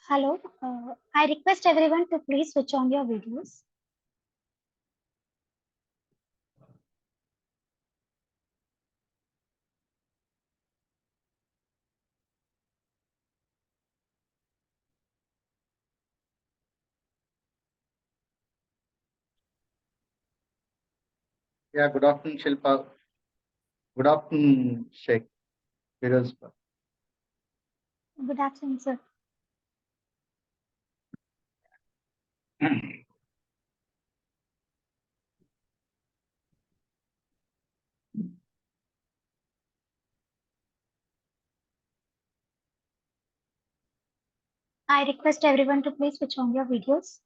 Hello, I request everyone to please switch on your videos. Yeah, good afternoon, Shilpa. Good afternoon, Sheikh. Firoz. Good afternoon, sir. I request everyone to please switch on your videos.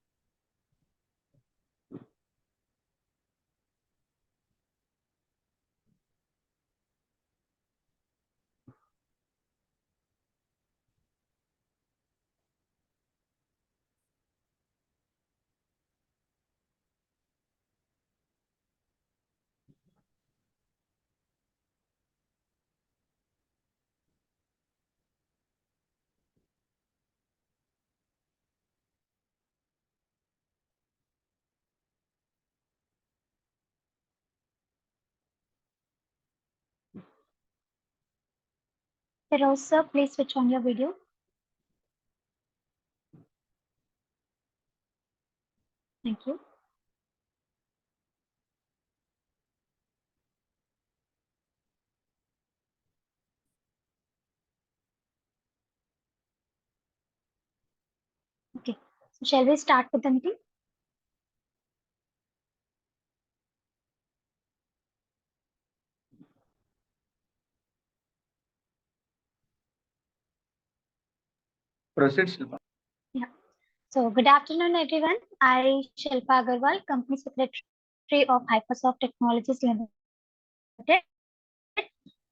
Firoz, sir, please switch on your video. Thank you. Okay, so shall we start with the meeting? Proceed, Shilpa. Yeah. So good afternoon, everyone. I, Shilpa Agarwal, Company Secretary of Hypersoft Technologies Limited,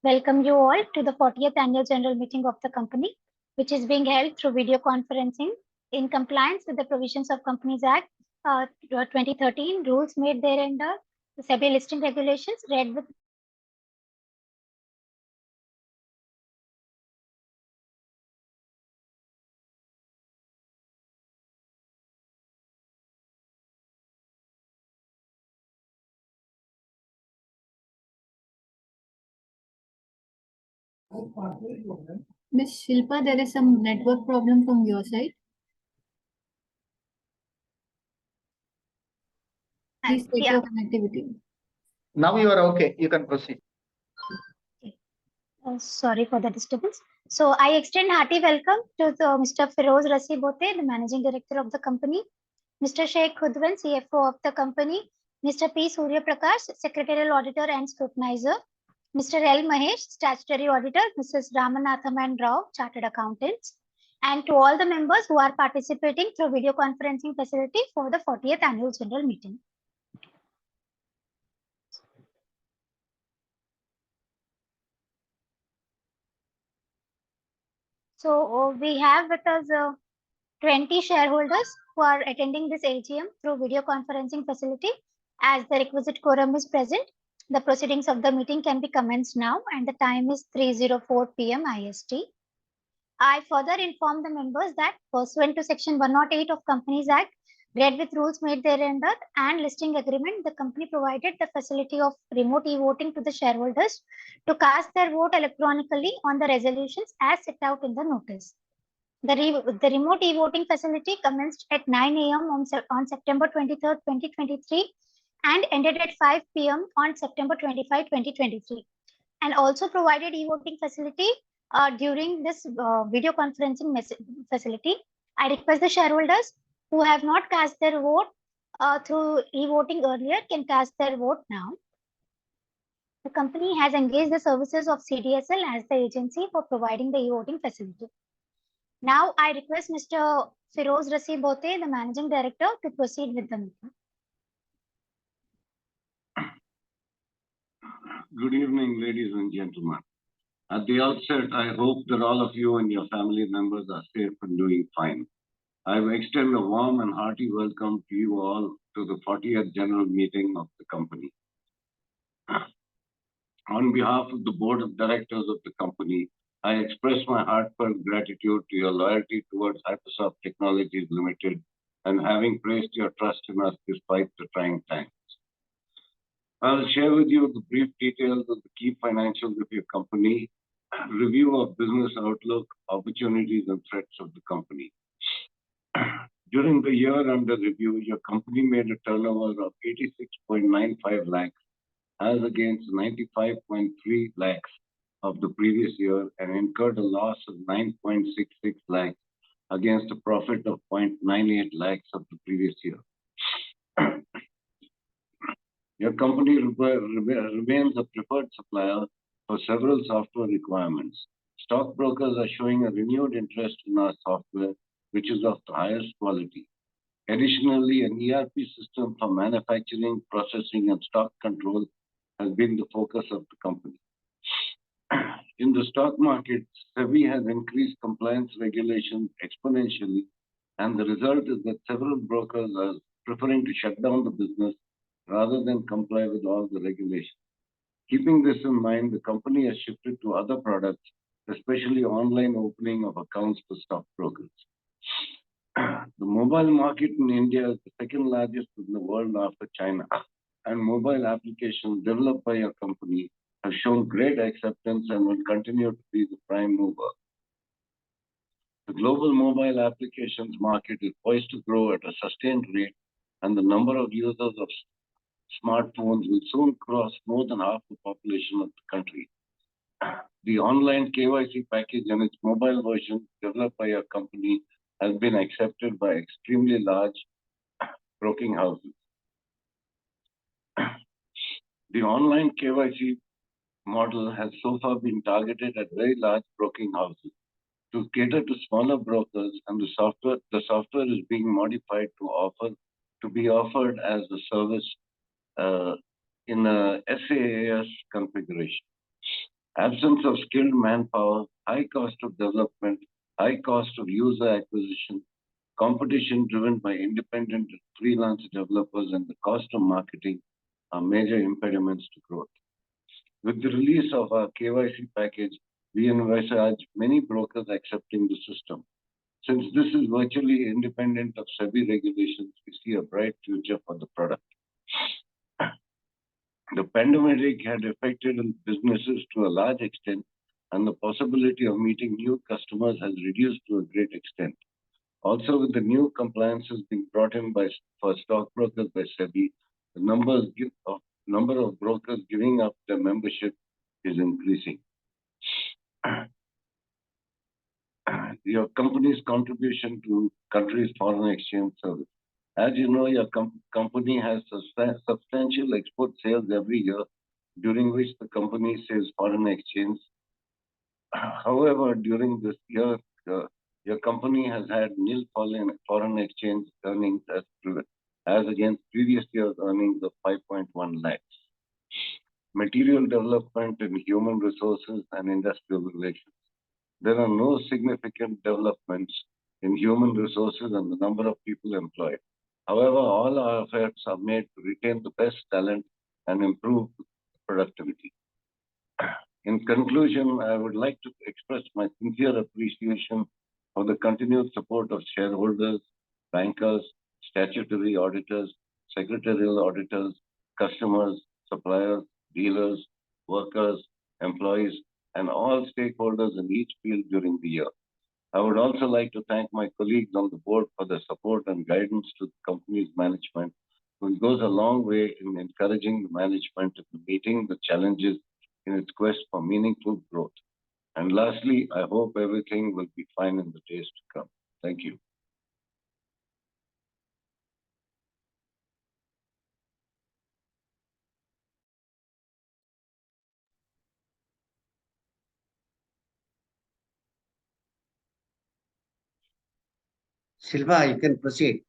welcome you all to the 40th Annual General Meeting of the company, which is being held through video conferencing in compliance with the provisions of Companies Act 2013, rules made thereunder, the SEBI listing regulations, read with Miss Shilpa, there is some network problem from your side. Please take your connectivity. Now you are okay. You can proceed. Sorry for the disturbance. So I extend hearty welcome to Mr. Feroz Rasi Bote, the Managing Director of the company, Mr. Sheikh Khudwan, CFO of the company, Mr. P. Surya Prakash, Secretarial Auditor and Scrutinizer, Mr. L. Mahesh, Statutory Auditor, Mrs. Ramanathan and Rao, Chartered Accountants, and to all the members who are participating through video conferencing facility for the 40th Annual General Meeting. So we have with us 20 shareholders who are attending this AGM through video conferencing facility. As the requisite quorum is present, the proceedings of the meeting can be commenced now and the time is 3:04 p.m. IST. I further inform the members that pursuant to Section 108 of Companies Act, read with rules made thereunder and listing agreement, the company provided the facility of remote e-voting to the shareholders to cast their vote electronically on the resolutions as set out in the notice. The remote e-voting facility commenced at 9 a.m. on September 23rd, 2023 and ended at 5 p.m. on September 25, 2023, and also provided e-voting facility during this video conferencing facility. I request the shareholders who have not cast their vote through e-voting earlier can cast their vote now. The company has engaged the services of CDSL as the agency for providing the e-voting facility. Now I request Mr. Feroz Rasi Bote, the Managing Director, to proceed with the meeting. Good evening, ladies and gentlemen. At the outset, I hope that all of you and your family members are safe and doing fine. I extend a warm and hearty welcome to you all to the 40th General Meeting of the company. On behalf of the Board of Directors of the company, I express my heartfelt gratitude to your loyalty towards Hypersoft Technologies Limited and having placed your trust in us despite the trying times. I'll share with you the brief details of the key financials of your company, review of business outlook, opportunities and threats of the company. During the year under review, your company made a turnover of 86.95 lakhs as against 95.3 lakhs of the previous year and incurred a loss of 9.66 lakhs against a profit of 0.98 lakhs of the previous year. Your company remains a preferred supplier for several software requirements. Stockbrokers are showing a renewed interest in our software, which is of the highest quality. Additionally, an ERP system for manufacturing, processing, and stock control has been the focus of the company. In the stock market, SEBI has increased compliance regulations exponentially, and the result is that several brokers are preferring to shut down the business rather than comply with all the regulations. Keeping this in mind, the company has shifted to other products, especially online opening of accounts for stockbrokers. The mobile market in India is the second largest in the world after China, and mobile applications developed by your company have shown great acceptance and will continue to be the prime mover. The global mobile applications market is poised to grow at a sustained rate, and the number of users of smartphones will soon cross more than half the population of the country. The online KYC package and its mobile version developed by your company has been accepted by extremely large broking houses. The online KYC model has so far been targeted at very large broking houses. To cater to smaller brokers, and the software is being modified to be offered as a service in a SaaS configuration. Absence of skilled manpower, high cost of development, high cost of user acquisition, competition driven by independent freelance developers, and the cost of marketing are major impediments to growth. With the release of our KYC package, we envisage many brokers accepting the system. Since this is virtually independent of SEBI regulations, we see a bright future for the product. The pandemic had affected businesses to a large extent, and the possibility of meeting new customers has reduced to a great extent. Also, with the new compliances being brought in for stockbrokers by SEBI, the number of brokers giving up their membership is increasing. Your company's contribution to country's foreign exchange service. As you know, your company has substantial export sales every year, during which the company saves foreign exchange. However, during this year, your company has had nil foreign exchange earnings as against previous year's earnings of 5.1 lakhs. Material development in human resources and industrial relations. There are no significant developments in human resources and the number of people employed. However, all our efforts are made to retain the best talent and improve productivity. In conclusion, I would like to express my sincere appreciation for the continued support of shareholders, bankers, statutory auditors, secretarial auditors, customers, suppliers, dealers, workers, employees, and all stakeholders in each field during the year. I would also like to thank my colleagues on the board for their support and guidance to the company's management, which goes a long way in encouraging the management in meeting the challenges in its quest for meaningful growth. And lastly, I hope everything will be fine in the days to come. Thank you. Shilpa, you can proceed.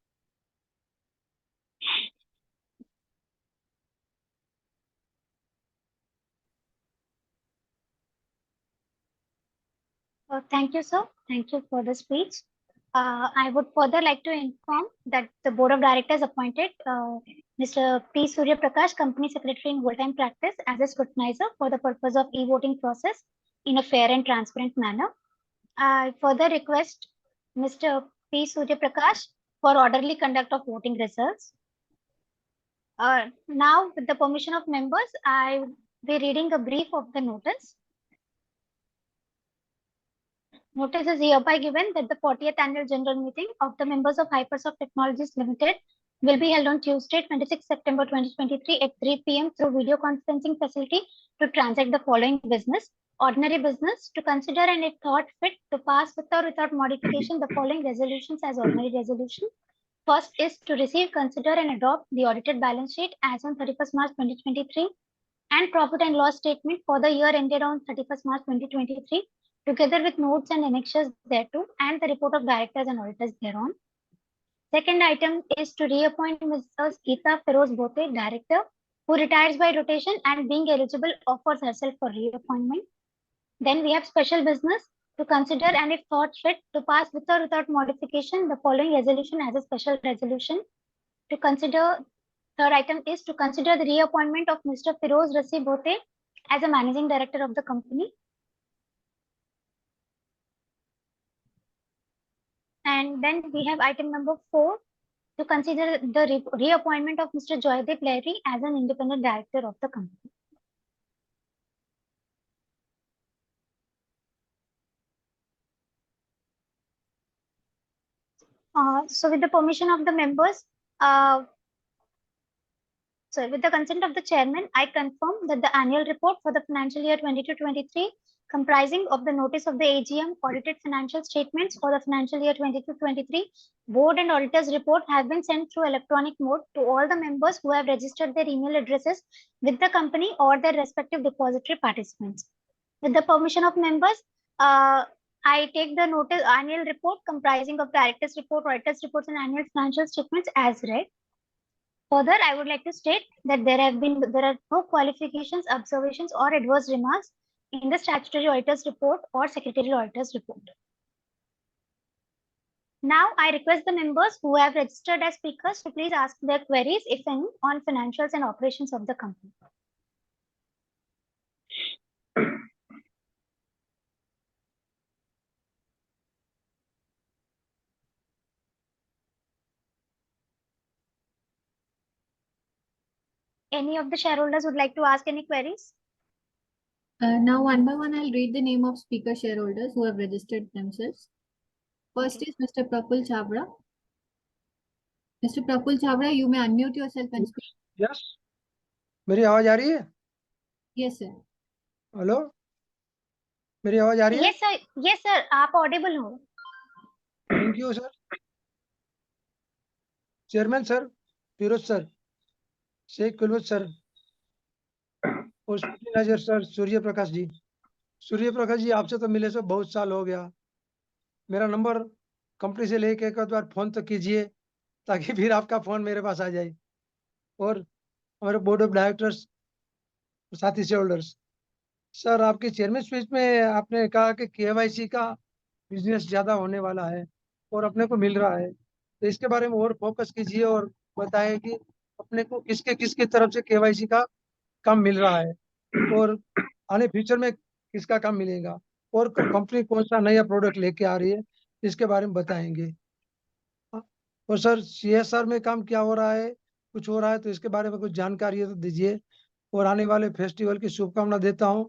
Thank you, sir. Thank you for the speech. I would further like to inform that the Board of Directors appointed Mr. P. Surya Prakash, Company Secretary in full-time practice, as a scrutinizer for the purpose of e-voting process in a fair and transparent manner. I further request Mr. P. Surya Prakash for orderly conduct of voting results. Now, with the permission of members, I will be reading a brief of the notice. Notice is hereby given that the 40th Annual General Meeting of the members of Hypersoft Technologies Limited will be held on Tuesday, 26 September 2023 at 3 p.m. through video conferencing facility to transact the following business. Ordinary business, to consider and if thought fit to pass with or without modification the following resolutions as ordinary resolution. First is to receive, consider and adopt the audited balance sheet as on 31st March 2023 and profit and loss statement for the year ended on 31st March 2023, together with notes and annexures thereto, and the report of directors and auditors thereon. Second item is to reappoint Mrs. Geeta Feroz Bhote, Director, who retires by rotation and being eligible offers herself for reappointment. Then we have special business to consider and if thought fit to pass with or without modification the following resolution as a special resolution. To consider, third item is to consider the reappointment of Mr. Feroz Rasi Bhote as a managing director of the company. And then we have item number 4 to consider the reappointment of Mr. Joydeep Lahiri as an independent director of the company. So with the permission of the members, with the consent of the chairman, I confirm that the annual report for the financial year 22-23 comprising of the notice of the AGM, audited financial statements for the financial year 22-23, board and auditors report have been sent through electronic mode to all the members who have registered their email addresses with the company or their respective depository participants. With the permission of members, I take the notice annual report comprising of directors report, auditors reports and annual financial statements as read. Further, I would like to state that there are no qualifications, observations or adverse remarks in the statutory auditor's report or secretarial auditor's report. Now, I request the members who have registered as speakers to please ask their queries, if any, on financials and operations of the company. Any of the shareholders would like to ask any queries? Now, one by one, I'll read the name of speaker shareholders who have registered themselves. First is Mr. Praful Chabra. Mr. Praful Chabra, you may unmute yourself and speak. Yes. मेरी आवाज आ रही है? Yes, sir. Hello, मेरी आवाज आ रही है? Yes, sir. Yes, sir. आप audible हो. Thank you sir. Chairman sir, Firoz sir, Sheikh Kulwat sir और मैनेजर सर सूर्य प्रकाश जी. सूर्य प्रकाश जी, आपसे तो मिले से बहुत साल हो गया. मेरा नंबर कंपनी से लेके एक बार फोन तो कीजिए ताकि फिर आपका फोन मेरे पास आ जाए. और हमारे बोर्ड ऑफ डायरेक्टर्स, साथी शेयर होल्डर्स, सर आपके चेयरमैन स्पीच में आपने कहा कि केवाईसी का बिजनेस ज़्यादा होने वाला है और अपने को मिल रहा है, तो इसके बारे में और फोकस कीजिए और बताएं कि अपने को किसके तरफ से केवाईसी का काम मिल रहा है और आने फ्यूचर में किसका काम मिलेगा और कंपनी कौन सा नया प्रोडक्ट लेके आ रही है, इसके बारे में बताएंगे. और सर CSR में काम क्या हो रहा है, कुछ हो रहा है तो इसके बारे में कुछ जानकारी है तो दीजिए. और आने वाले फेस्टिवल की शुभकामना देता हूं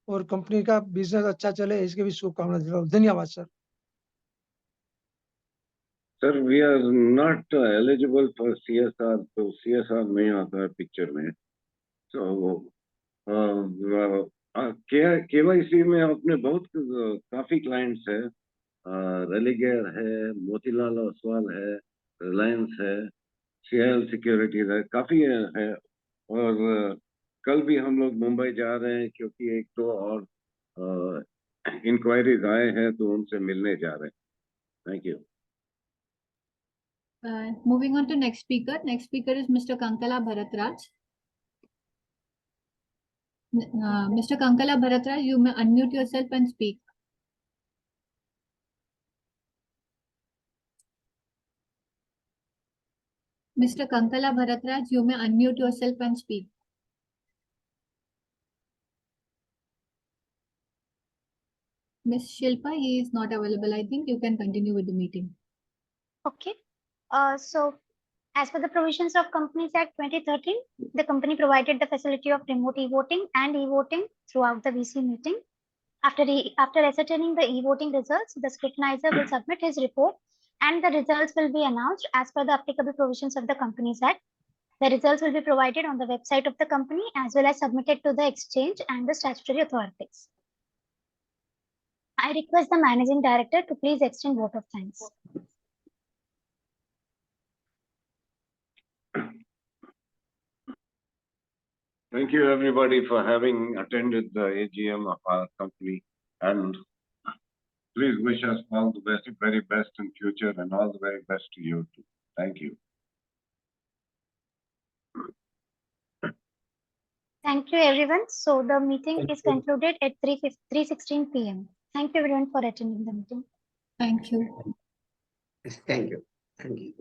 और कंपनी का बिजनेस अच्छा चले, इसके भी शुभकामना देता हूं. धन्यवाद sir. Sir, we are not eligible for CSR, तो CSR नहीं आता है पिक्चर में. So KYC में अपने बहुत काफी क्लाइंट्स है. रेलिगेयर है, मोतीलाल ओसवाल है, रिलायंस है, CIL सिक्योरिटीज है, काफी है. और कल भी हम लोग मुंबई जा रहे हैं क्योंकि एक तो और इंक्वायरीज आए हैं तो उनसे मिलने जा रहे हैं. Thank you. Moving on to next speaker. Next speaker is Mr. Kankala Bharatraj. Mr. Kankala Bharatraj, you may unmute yourself and speak. Mr. Kankala Bharatraj, you may unmute yourself and speak. Miss Shilpa, he is not available. I think you can continue with the meeting. Okay. So as per the provisions of Companies Act 2013, the company provided the facility of remote e-voting and e-voting throughout the VC meeting. After ascertaining the e-voting results, the scrutinizer will submit his report and the results will be announced as per the applicable provisions of the Companies Act. The results will be provided on the website of the company as well as submitted to the exchange and the statutory authorities. I request the Managing Director to please extend vote of thanks. Thank you, everybody, for having attended the AGM of our company. And please wish us all the very best in future, and all the very best to you too. Thank you. Thank you, everyone. So the meeting Thank is you. concluded at 3:16 p.m. Thank you, everyone, for attending the meeting. Thank you. Thank you. Thank you.